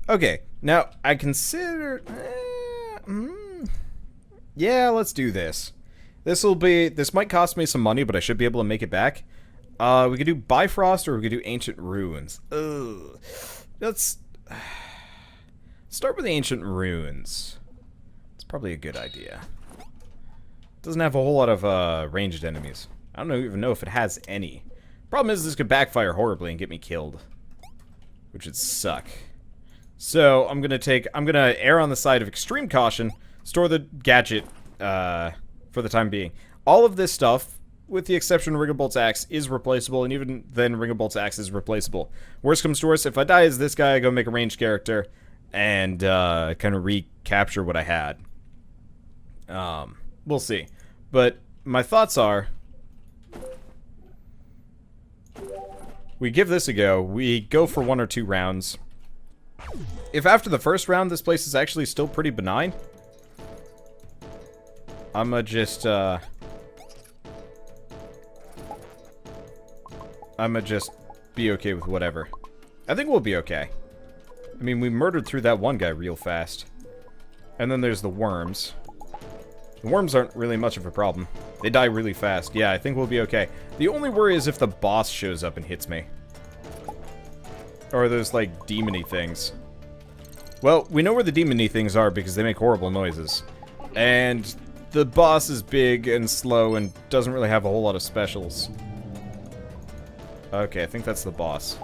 Okay, now I consider... yeah, let's do this. This might cost me some money, but I should be able to make it back. We could do Bifrost or we could do Ancient Ruins. Ugh. Let's start with the Ancient Ruins. It's probably a good idea. Doesn't have a whole lot of ranged enemies. I don't even know if it has any. Problem is this could backfire horribly and get me killed, which would suck. So I'm gonna err on the side of extreme caution. Store the gadget for the time being. All of this stuff, with the exception of Ringabolt's axe, is replaceable, and even then Ringabolt's axe is replaceable. Worst comes to worst, if I die as this guy, I go make a ranged character and kind of recapture what I had. We'll see. But my thoughts are, we give this a go. We go for 1 or 2 rounds. If after the first round this place is actually still pretty benign, I'ma just be okay with whatever. I think we'll be okay. I mean, we murdered through that one guy real fast. And then there's the worms. The worms aren't really much of a problem. They die really fast. Yeah, I think we'll be okay. The only worry is if the boss shows up and hits me. Or those, like, demony things. Well, we know where the demony things are because they make horrible noises. And the boss is big and slow and doesn't really have a whole lot of specials. Okay, I think that's the boss.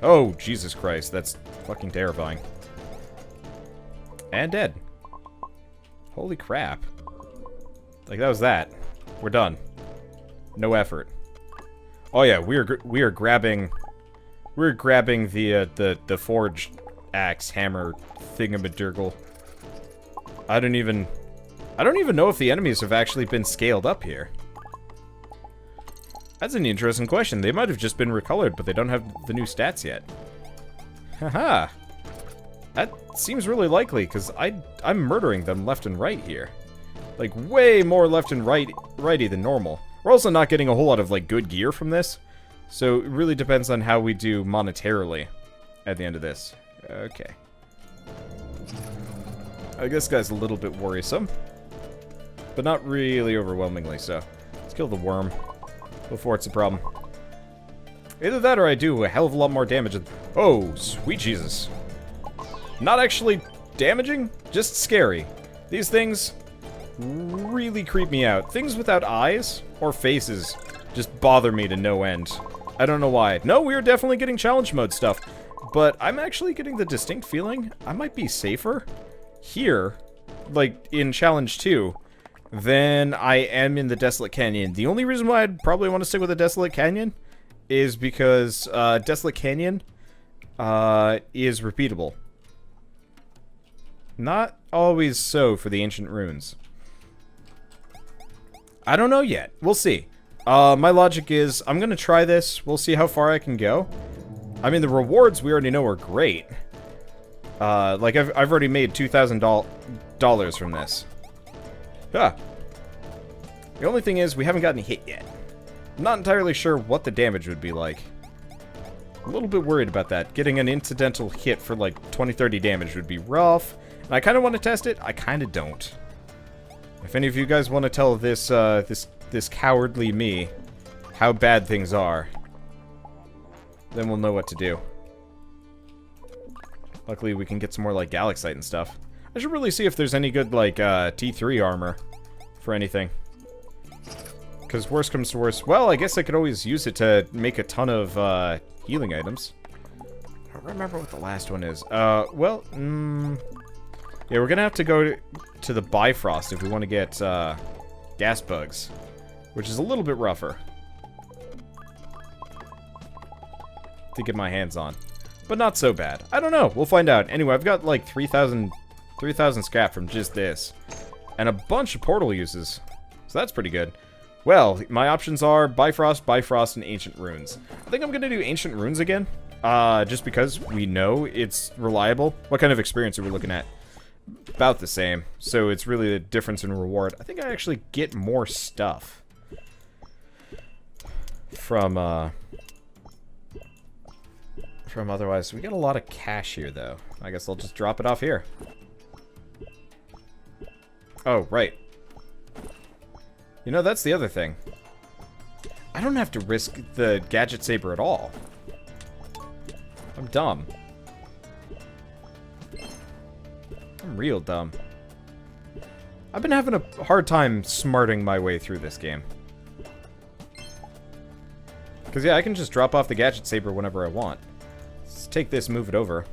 Oh, Jesus Christ, that's fucking terrifying. And dead. Holy crap. Like, that was that. We're done. No effort. Oh yeah, we are grabbing the forged axe hammer thingamadurgle. I don't even know if the enemies have actually been scaled up here. That's an interesting question. They might have just been recolored, but they don't have the new stats yet. Haha. That seems really likely, because I'm murdering them left and right here. Like, way more left and righty than normal. We're also not getting a whole lot of, like, good gear from this. So, it really depends on how we do monetarily at the end of this. Okay. I guess this guy's a little bit worrisome. But not really overwhelmingly so. Let's kill the worm before it's a problem. Either that or I do a hell of a lot more damage. Oh, sweet Jesus. Not actually damaging, just scary. These things really creep me out. Things without eyes or faces just bother me to no end. I don't know why. No, we're definitely getting challenge mode stuff. But I'm actually getting the distinct feeling I might be safer here, like in Challenge 2, than I am in the Desolate Canyon. The only reason why I'd probably want to stick with the Desolate Canyon is because Desolate Canyon is repeatable. Not always so for the Ancient Ruins. I don't know yet. We'll see. My logic is, I'm going to try this. We'll see how far I can go. I mean, the rewards we already know are great. Like, I've already made $2,000 from this. Huh. The only thing is, we haven't gotten hit yet. I'm not entirely sure what the damage would be like. I'm a little bit worried about that. Getting an incidental hit for, like, 20-30 damage would be rough. And I kind of want to test it. I kind of don't. If any of you guys want to tell this, this cowardly me how bad things are, then we'll know what to do. Luckily, we can get some more, like, Galactite and stuff. I should really see if there's any good, like, T3 armor for anything. Because worst comes to worst, well, I guess I could always use it to make a ton of, healing items. I don't remember what the last one is. Well, yeah, we're gonna have to go to the Bifrost if we want to get, gas bugs. Which is a little bit rougher to get my hands on. But not so bad. I don't know. We'll find out. Anyway, I've got like 3,000 scrap from just this. And a bunch of portal uses. So that's pretty good. Well, my options are Bifrost, Bifrost, and Ancient Runes. I think I'm going to do Ancient Runes again. Just because we know it's reliable. What kind of experience are we looking at? About the same. So it's really the difference in reward. I think I actually get more stuff from otherwise. We got a lot of cash here, though. I guess I'll just drop it off here. Oh, right. You know, that's the other thing. I don't have to risk the Gadget Saber at all. I'm dumb. I'm real dumb. I've been having a hard time smarting my way through this game. Because, yeah, I can just drop off the Gadget Saber whenever I want. Let's take this, move it over.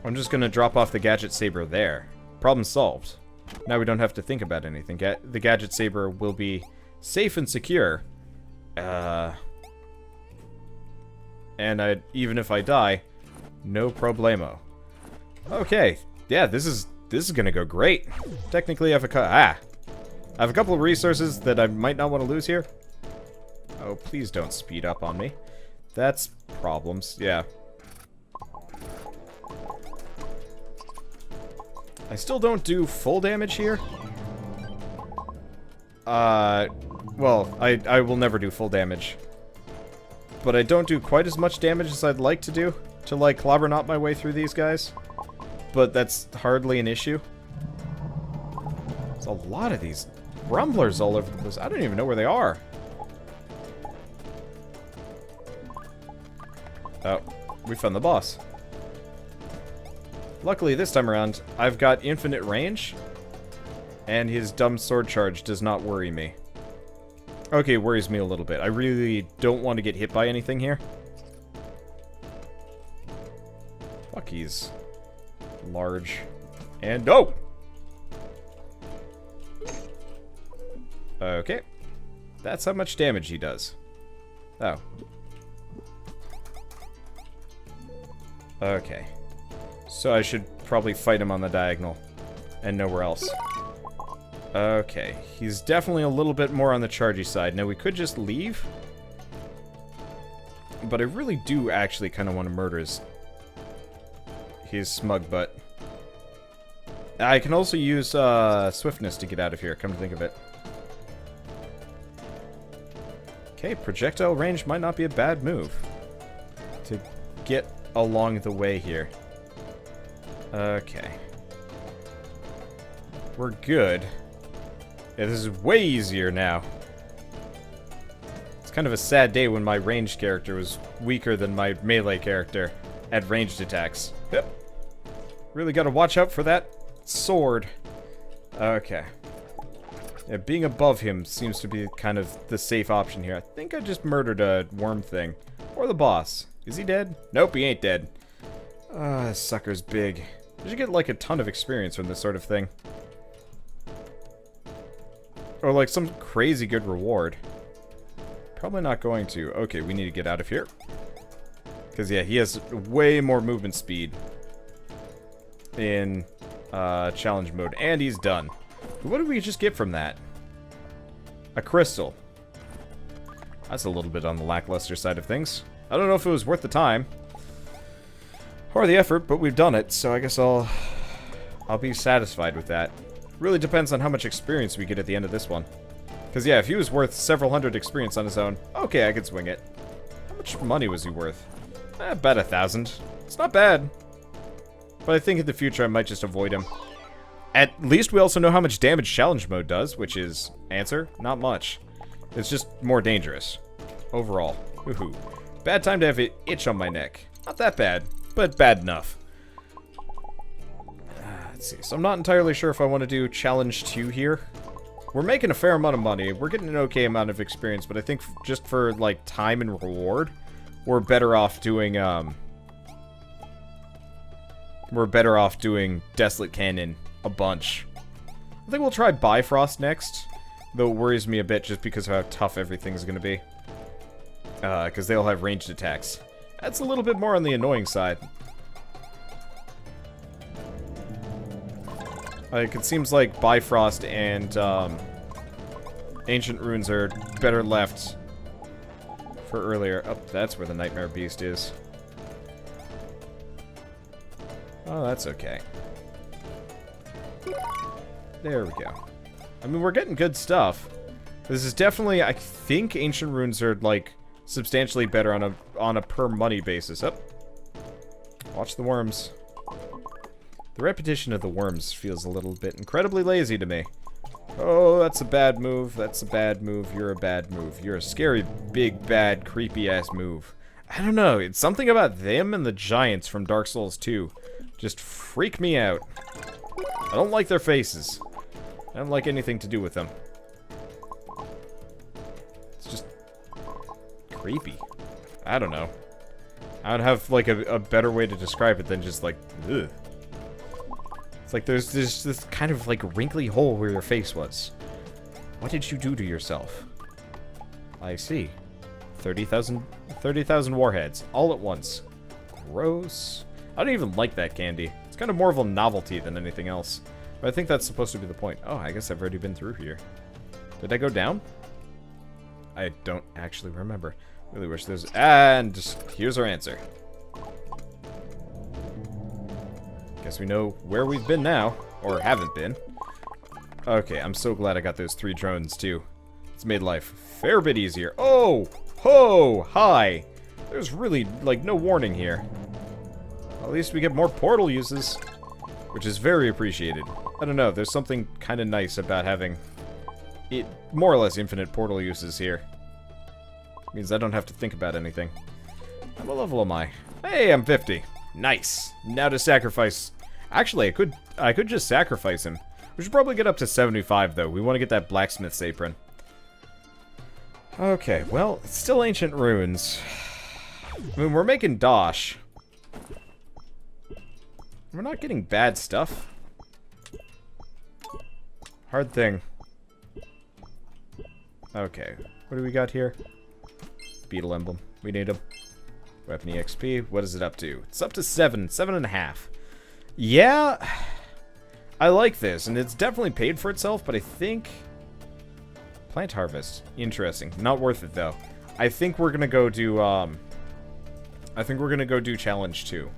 I'm just going to drop off the Gadget Saber there. Problem solved. Now we don't have to think about anything. The Gadget Saber will be safe and secure. And even if I die, no problemo. Okay. Yeah, this is gonna go great. Technically, I have a couple of resources that I might not want to lose here. Oh, please don't speed up on me. That's problems. Yeah. I still don't do full damage here. Well, I will never do full damage. But I don't do quite as much damage as I'd like to do to, like, clobber knot my way through these guys. But that's hardly an issue. There's a lot of these rumblers all over the place. I don't even know where they are. Oh, we found the boss. Luckily, this time around, I've got infinite range, and his dumb sword charge does not worry me. Okay, it worries me a little bit. I really don't want to get hit by anything here. Fuck, he's large. And oh! Okay. That's how much damage he does. Oh. Okay. So I should probably fight him on the diagonal and nowhere else. Okay, he's definitely a little bit more on the chargy side. Now we could just leave, but I really do actually kind of want to murder his smug butt. I can also use swiftness to get out of here, come to think of it. Okay, projectile range might not be a bad move to get along the way here. Okay. We're good. Yeah, this is way easier now. It's kind of a sad day when my ranged character was weaker than my melee character at ranged attacks. Yep. Really gotta watch out for that sword. Okay. Yeah, being above him seems to be kind of the safe option here. I think I just murdered a worm thing. Or the boss. Is he dead? Nope, he ain't dead. Ah, this sucker's big. You should get, like, a ton of experience from this sort of thing. Or, like, some crazy good reward. Probably not going to. Okay, we need to get out of here. Because, yeah, he has way more movement speed in challenge mode. And he's done. What did we just get from that? A crystal. That's a little bit on the lackluster side of things. I don't know if it was worth the time or the effort, but we've done it, so I guess I'll be satisfied with that. Really depends on how much experience we get at the end of this one. Because, yeah, if he was worth several hundred experience on his own, okay, I could swing it. How much money was he worth? About 1,000. It's not bad. But I think in the future I might just avoid him. At least we also know how much damage challenge mode does, which is, answer, not much. It's just more dangerous. Overall. Woohoo. Bad time to have an itch on my neck. Not that bad, but bad enough. Let's see. So I'm not entirely sure if I want to do Challenge 2 here. We're making a fair amount of money. We're getting an okay amount of experience, but I think just for, like, time and reward, we're better off doing, Desolate Canyon a bunch. I think we'll try Bifrost next, though it worries me a bit just because of how tough everything's going to be. Because they'll have ranged attacks. That's a little bit more on the annoying side. Like, it seems like Bifrost and Ancient Runes are better left for earlier. Oh, that's where the Nightmare Beast is. Oh, that's okay. There we go. I mean, we're getting good stuff. This is definitely, I think Ancient Runes are, like, substantially better on a per money basis. Up. Watch the worms. The repetition of the worms feels a little bit incredibly lazy to me. Oh, that's a bad move. That's a bad move. You're a bad move. You're a scary, big, bad, creepy-ass move. I don't know. It's something about them and the giants from Dark Souls 2. Just freak me out. I don't like their faces. I don't like anything to do with them. It's just creepy. I don't know. I would have, like, a better way to describe it than just, like, ugh. It's like there's this kind of, like, wrinkly hole where your face was. What did you do to yourself? I see. 30,000 warheads, all at once. Gross. I don't even like that candy. It's kind of more of a novelty than anything else. But I think that's supposed to be the point. Oh, I guess I've already been through here. Did I go down? I don't actually remember. Really wish there's... And here's our answer. Guess we know where we've been now. Or haven't been. Okay, I'm so glad I got those 3 drones, too. It's made life a fair bit easier. Oh! Ho! Hi! There's really, like, no warning here. At least we get more portal uses. Which is very appreciated. I don't know, there's something kind of nice about having it more or less infinite portal uses here. Means I don't have to think about anything. What level am I? Hey, I'm 50. Nice. Now to sacrifice. Actually, I could just sacrifice him. We should probably get up to 75 though. We want to get that blacksmith's apron. Okay, well, it's still ancient ruins. I mean, we're making dosh. We're not getting bad stuff. Hard thing. Okay, what do we got here? Beetle emblem. We need him. Weapon EXP. What is it up to? It's up to 7.5. Yeah, I like this, and it's definitely paid for itself, but I think... Plant harvest. Interesting. Not worth it, though. I think we're gonna go do, I think we're gonna go do challenge 2.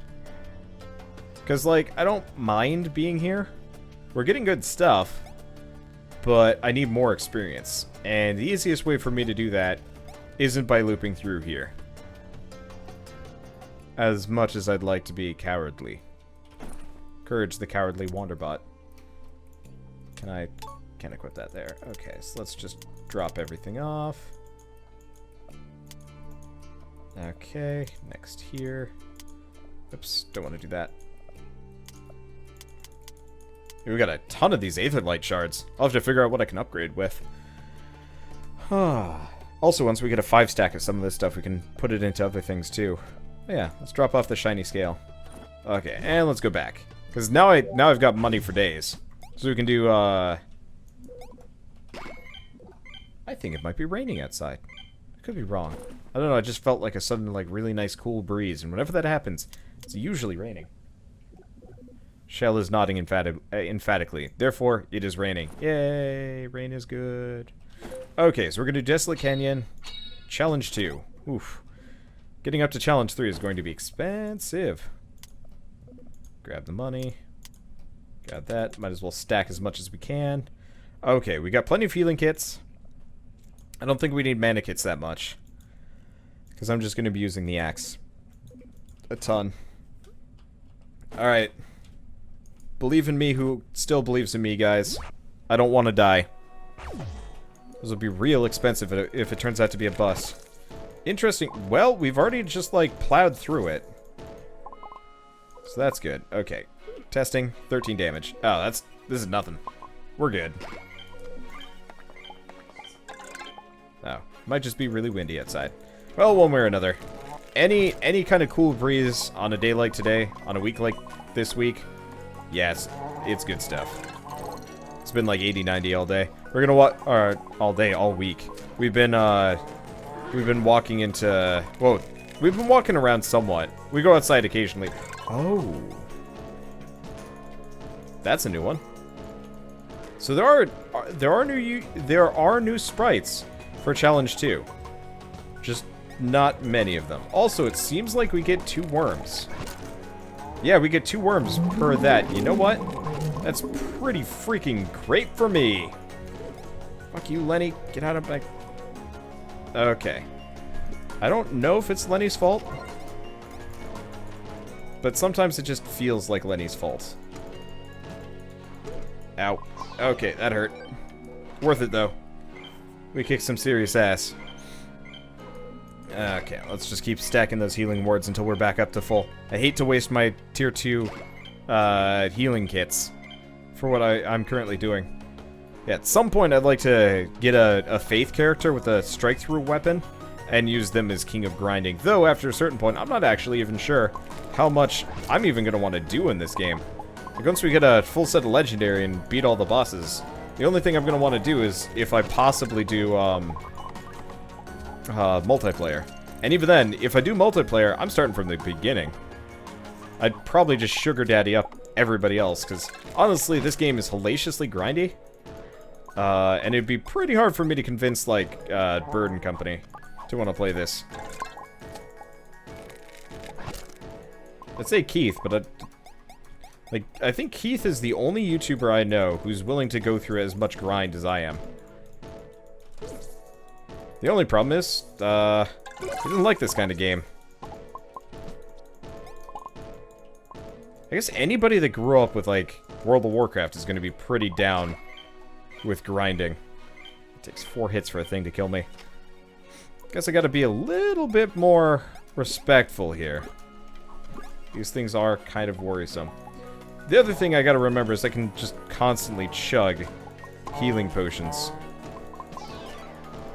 Because, like, I don't mind being here. We're getting good stuff, but I need more experience. And the easiest way for me to do that isn't by looping through here. As much as I'd like to be cowardly. Courage the cowardly Wanderbot. Can't equip that there. Okay, so let's just drop everything off. Okay, next here. Oops, don't want to do that. We got a ton of these Aetherlight shards. I'll have to figure out what I can upgrade with. Also, once we get a 5 stack of some of this stuff, we can put it into other things too. But yeah, let's drop off the shiny scale. Okay, and let's go back. Because now I've got money for days. So we can do, I think it might be raining outside. I could be wrong. I don't know, I just felt like a sudden, like, really nice cool breeze. And whenever that happens, it's usually raining. Shell is nodding emphatically. Therefore, it is raining. Yay, rain is good. Okay, so we're going to do Desolate Canyon. Challenge 2. Oof. Getting up to Challenge 3 is going to be expensive. Grab the money. Got that. Might as well stack as much as we can. Okay, we got plenty of healing kits. I don't think we need mana kits that much. Because I'm just going to be using the axe. A ton. Alright. Believe in me who still believes in me, guys. I don't want to die. This will be real expensive if it turns out to be a bust. Interesting. Well, we've already just, like, plowed through it. So that's good. Okay. Testing. 13 damage. Oh, this is nothing. We're good. Oh. Might just be really windy outside. Well, one way or another. Any kind of cool breeze on a day like today, on a week like this week, yes, it's good stuff. It's been like 80, 90 all day. We're gonna walk, all day, all week. We've been walking into, whoa, we've been walking around somewhat. We go outside occasionally. Oh. That's a new one. So there are new sprites for Challenge 2. Just not many of them. Also, it seems like we get 2 worms. Yeah, we get 2 worms per that. You know what? That's pretty freaking great for me. Fuck you, Lenny. Get out of my... Okay. I don't know if it's Lenny's fault, but sometimes it just feels like Lenny's fault. Ow. Okay, that hurt. Worth it, though. We kicked some serious ass. Okay, let's just keep stacking those healing wards until we're back up to full. I hate to waste my tier 2 healing kits for what I'm currently doing. Yeah, at some point I'd like to get a faith character with a strike-through weapon and use them as king of grinding. Though, after a certain point, I'm not actually even sure how much I'm even going to want to do in this game. Like, once we get a full set of legendary and beat all the bosses, the only thing I'm going to want to do is, if I possibly do, multiplayer. And even then, if I do multiplayer, I'm starting from the beginning. I'd probably just sugar daddy up everybody else, because honestly, this game is hellaciously grindy. And it'd be pretty hard for me to convince, like, Bird and Company to want to play this. I'd say Keith, but I think Keith is the only YouTuber I know who's willing to go through as much grind as I am. The only problem is, he doesn't like this kind of game. I guess anybody that grew up with, like, World of Warcraft is going to be pretty down with grinding. It takes 4 hits for a thing to kill me. Guess I gotta be a little bit more respectful here. These things are kind of worrisome. The other thing I gotta remember is I can just constantly chug healing potions.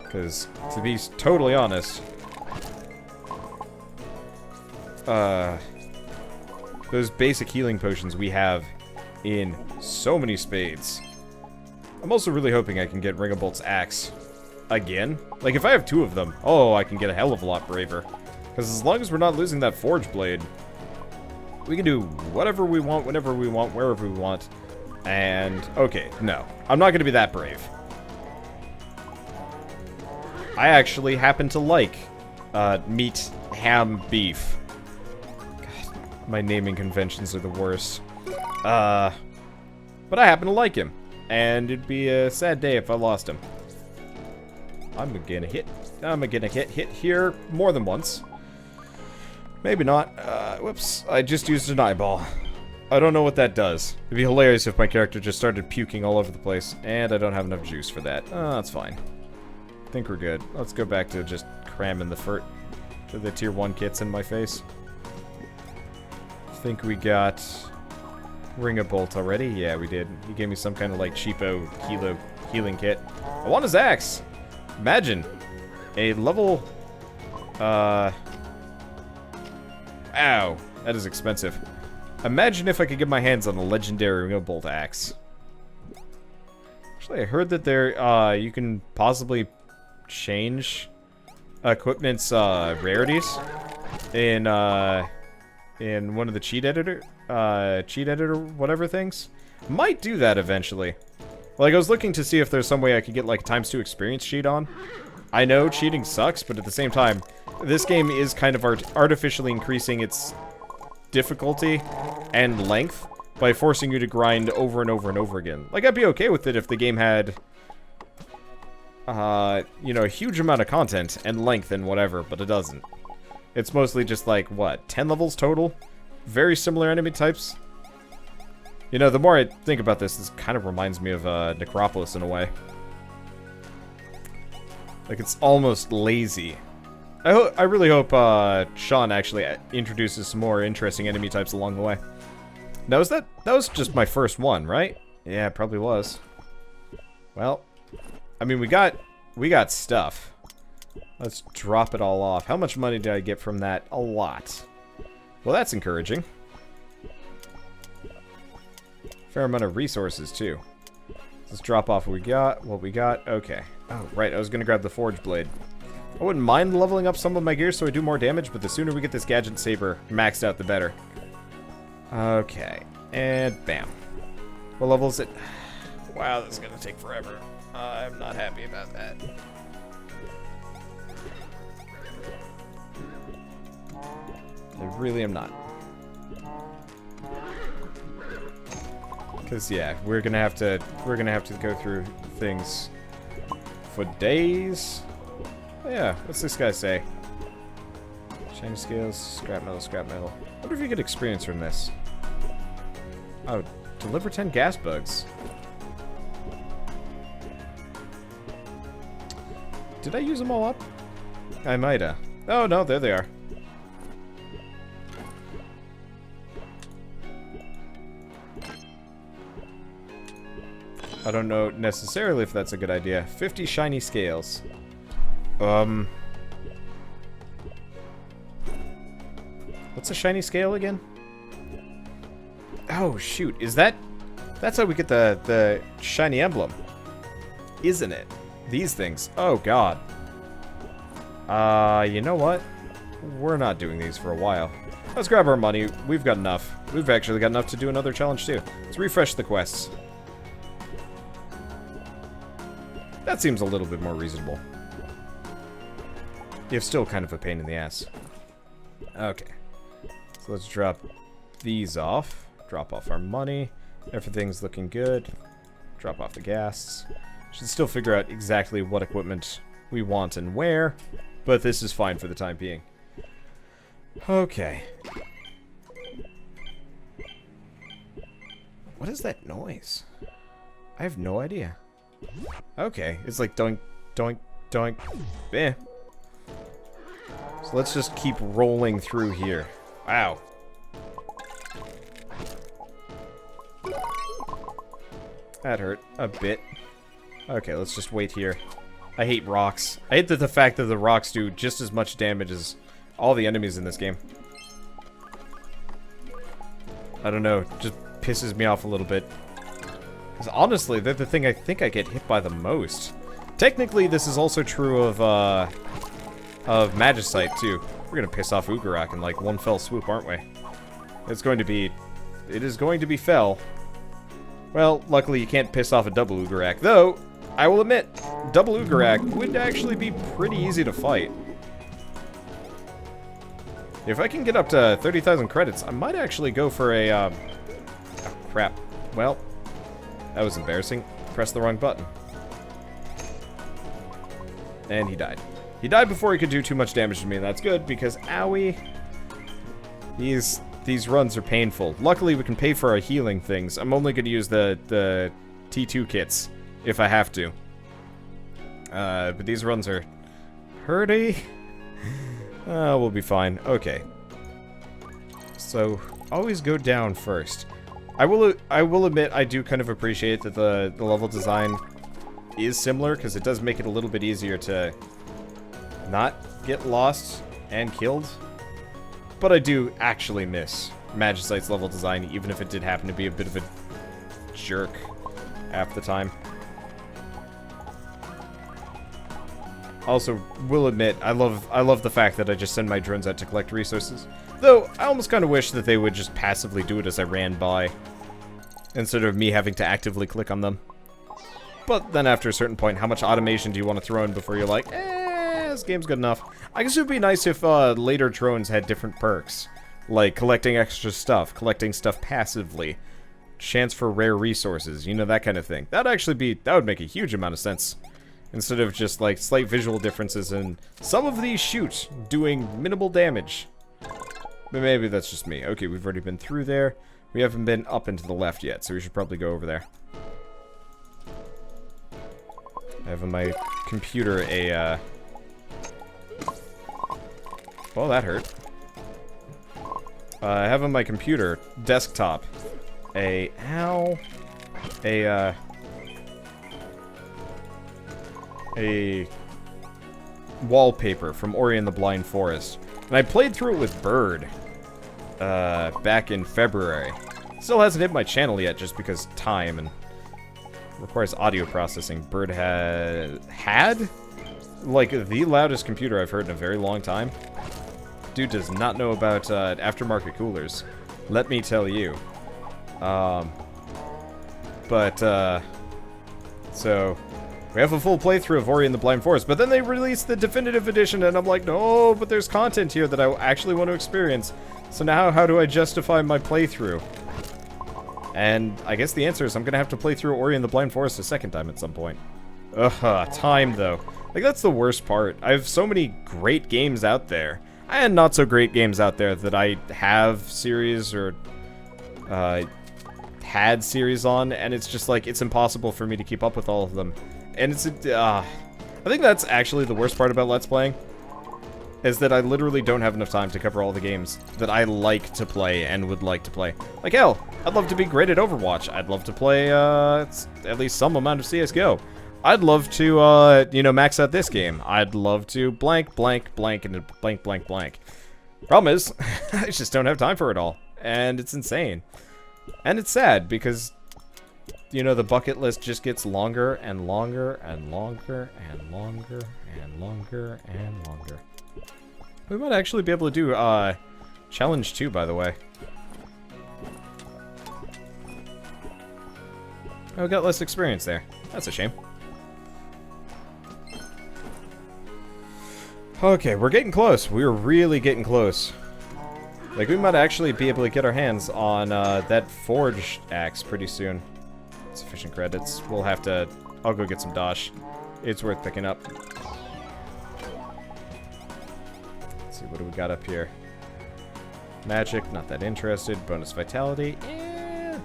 Because, to be totally honest, those basic healing potions we have in so many spades. I'm also really hoping I can get Ringabolt's axe again. Like, if I have 2 of them, oh, I can get a hell of a lot braver. Because as long as we're not losing that Forge Blade, we can do whatever we want, whenever we want, wherever we want. And, okay, no. I'm not going to be that brave. I actually happen to like meat, ham, beef. God, my naming conventions are the worst. But I happen to like him. And it'd be a sad day if I lost him. I'm gonna hit here more than once. Maybe not. Whoops. I just used an eyeball. I don't know what that does. It'd be hilarious if my character just started puking all over the place. And I don't have enough juice for that. That's fine. I think we're good. Let's go back to just cramming the tier 1 kits in my face. I think we got Ring of Bolt already. Yeah, we did. He gave me some kind of like cheapo healing kit. I want his axe! Imagine a level... Ow. That is expensive. Imagine if I could get my hands on a legendary Ring of Bolt axe. Actually, I heard that there, you can possibly change equipment's, rarities in one of the cheat editor whatever things. Might do that eventually. Like, I was looking to see if there's some way I could get, like, ×2 experience cheat on. I know cheating sucks, but at the same time, this game is kind of artificially increasing its difficulty and length by forcing you to grind over and over and over again. Like, I'd be okay with it if the game had, you know, a huge amount of content and length and whatever, but it doesn't. It's mostly just, like, what, 10 levels total? Very similar enemy types. You know, the more I think about this kind of reminds me of Necropolis in a way. Like, it's almost lazy. I really hope Sean actually introduces some more interesting enemy types along the way. Now, that was just my first one, right? Yeah, it probably was. Well, I mean, we got stuff. Let's drop it all off. How much money did I get from that? A lot. Well, that's encouraging. Fair amount of resources, too. Let's drop off what we got. Okay. Oh, right, I was gonna grab the Forge Blade. I wouldn't mind leveling up some of my gear so I do more damage, but the sooner we get this Gadget Saber maxed out, the better. Okay. And bam. What level is it? Wow, this is gonna take forever. I'm not happy about that. I really am not. Cause yeah, we're gonna have to go through things for days. Oh, yeah, what's this guy say? Shiny scales, scrap metal, scrap metal. I wonder if you get experience from this. Oh, deliver 10 gas bugs. Did I use them all up? I might have. Oh no, there they are. I don't know necessarily if that's a good idea. 50 shiny scales. What's a shiny scale again? Oh, shoot. Is that... That's how we get the shiny emblem. Isn't it? These things. Oh, God. You know what? We're not doing these for a while. Let's grab our money. We've got enough. We've actually got enough to do another challenge, too. Let's refresh the quests. That seems a little bit more reasonable. You're still kind of a pain in the ass. Okay. So let's drop these off. Drop off our money. Everything's looking good. Drop off the gas. Should still figure out exactly what equipment we want and where, but this is fine for the time being. Okay. What is that noise? I have no idea. Okay, it's like doink, doink, doink. Eh. So let's just keep rolling through here. Wow. That hurt a bit. Okay, let's just wait here. I hate rocks. I hate the fact that the rocks do just as much damage as all the enemies in this game. I don't know, it just pisses me off a little bit. Because honestly, they're the thing I think I get hit by the most. Technically, this is also true of Magicite, too. We're gonna piss off Ugarak in like one fell swoop, aren't we? It's going to be... It is going to be fell. Well, luckily you can't piss off a double Ugarak, though, I will admit, double Ugarak would actually be pretty easy to fight. If I can get up to 30,000 credits, I might actually go for a, oh, crap. Well, that was embarrassing. Pressed the wrong button. And he died. He died before he could do too much damage to me, and that's good, because, owie, these runs are painful. Luckily, we can pay for our healing things. I'm only going to use the T2 kits, if I have to. But these runs are hurty. We'll be fine. Okay. So, always go down first. I will admit, I do kind of appreciate that the level design is similar, because it does make it a little bit easier to not get lost and killed. But I do actually miss Magicite's level design, even if it did happen to be a bit of a jerk half the time. Also, will admit, I love the fact that I just send my drones out to collect resources. Though, I almost kind of wish that they would just passively do it as I ran by, instead of me having to actively click on them. But then after a certain point, how much automation do you want to throw in before you're like, this game's good enough? I guess it would be nice if later drones had different perks, like collecting extra stuff, collecting stuff passively, chance for rare resources, you know, that kind of thing. That would make a huge amount of sense. Instead of just, like, slight visual differences and some of these shoot doing minimal damage. But maybe that's just me. Okay, we've already been through there. We haven't been up and to the left yet, so we should probably go over there. I have on my computer a, well, that hurt. I have on my computer, desktop, a wallpaper from Ori and the Blind Forest. And I played through it with Bird back in February. Still hasn't hit my channel yet just because time and requires audio processing. Bird had like the loudest computer I've heard in a very long time. Dude does not know about aftermarket coolers, let me tell you. So we have a full playthrough of Ori and the Blind Forest, but then they released the definitive edition, and I'm like, no, but there's content here that I actually want to experience. So now, how do I justify my playthrough? And I guess the answer is I'm gonna have to play through Ori and the Blind Forest a second time at some point. Ugh, time though. Like, that's the worst part. I have so many great games out there. and not so great games out there that I have series or had series on, and it's just like, it's impossible for me to keep up with all of them. And it's, I think that's actually the worst part about Let's Playing, is that I literally don't have enough time to cover all the games that I like to play and would like to play. Like, hell, I'd love to be great at Overwatch. I'd love to play, at least some amount of CSGO. I'd love to, you know, max out this game. I'd love to blank, blank, blank, and blank, blank, blank. Problem is, I just don't have time for it all. And it's insane. And it's sad, because, you know, the bucket list just gets longer and longer and longer and longer and longer and longer. We might actually be able to do, Challenge 2, by the way. Oh, we got less experience there. That's a shame. Okay, we're getting close. We're really getting close. Like, we might actually be able to get our hands on, that forged axe pretty soon. Sufficient credits. We'll have to... I'll go get some dosh. It's worth picking up. Let's see, what do we got up here? Magic, not that interested. Bonus vitality, I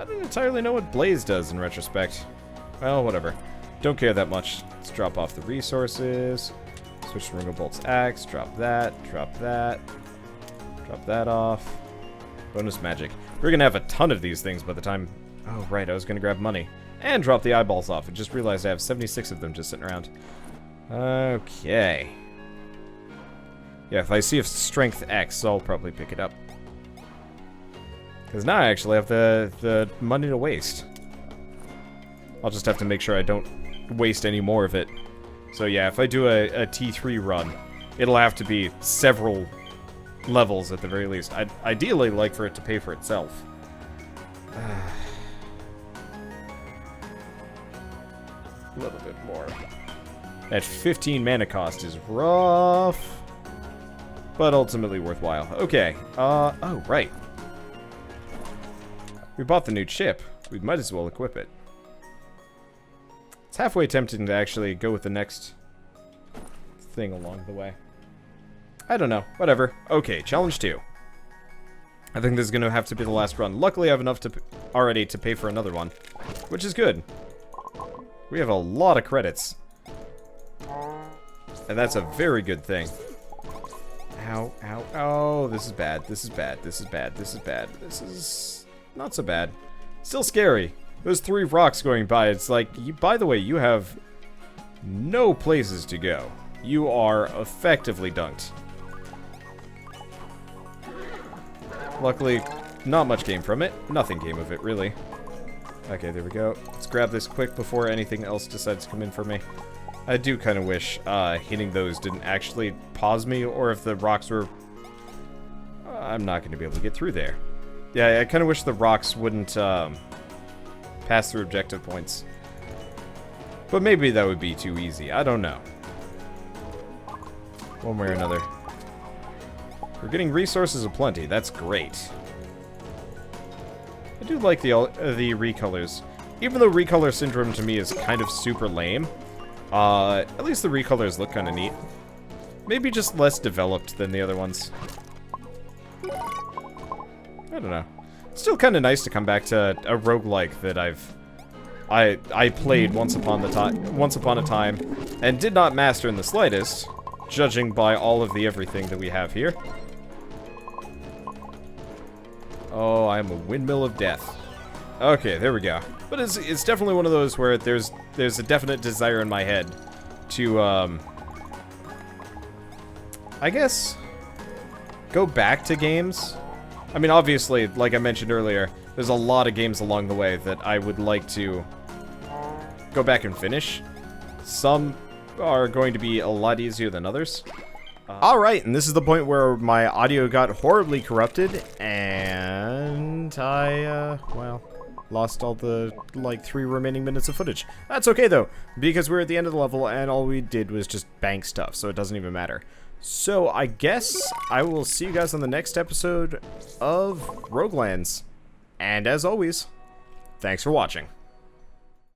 don't entirely know what Blaze does in retrospect. Well, whatever. Don't care that much. Let's drop off the resources. Switch to Roguebolt's axe. Drop that. Drop that. Drop that off. Bonus magic. We're gonna have a ton of these things by the time... Oh, right, I was gonna grab money. And drop the eyeballs off. I just realized I have 76 of them just sitting around. Okay. Yeah, if I see a strength X, I'll probably pick it up. Because now I actually have the money to waste. I'll just have to make sure I don't waste any more of it. So yeah, if I do a T3 run, it'll have to be several levels at the very least. I'd ideally like for it to pay for itself. A little bit more. That 15 mana cost is rough, but ultimately worthwhile. Okay, oh, right. We bought the new chip. We might as well equip it. It's halfway tempting to actually go with the next thing along the way. I don't know. Whatever. Okay, challenge 2. I think this is going to have to be the last run. Luckily, I have enough to already to pay for another one, which is good. We have a lot of credits. And that's a very good thing. Ow, ow, oh, this is bad. This is bad. This is bad. This is bad. This is not so bad. Still scary. Those 3 rocks going by, it's like, by the way, you have no places to go. You are effectively dunked. Luckily, not much came from it. Nothing came of it, really. Okay, there we go. Let's grab this quick before anything else decides to come in for me. I do kind of wish hitting those didn't actually pause me, or if the rocks were... I'm not going to be able to get through there. Yeah, I kind of wish the rocks wouldn't pass through objective points. But maybe that would be too easy. I don't know. One way or another. We're getting resources aplenty. That's great. I do like the recolors. Even though recolor syndrome to me is kind of super lame, at least the recolors look kind of neat. Maybe just less developed than the other ones. I don't know. It's still kind of nice to come back to a roguelike that I played once upon a time and did not master in the slightest, judging by all of the everything that we have here. Oh, I am a windmill of death. Okay, there we go. But it's definitely one of those where there's a definite desire in my head to I guess go back to games. I mean, obviously, like I mentioned earlier, there's a lot of games along the way that I would like to go back and finish. Some are going to be a lot easier than others. Alright, and this is the point where my audio got horribly corrupted, and I, well, lost all the, like, 3 remaining minutes of footage. That's okay, though, because we're at the end of the level, and all we did was just bank stuff, so it doesn't even matter. So, I guess I will see you guys on the next episode of Roguelands. And as always, thanks for watching.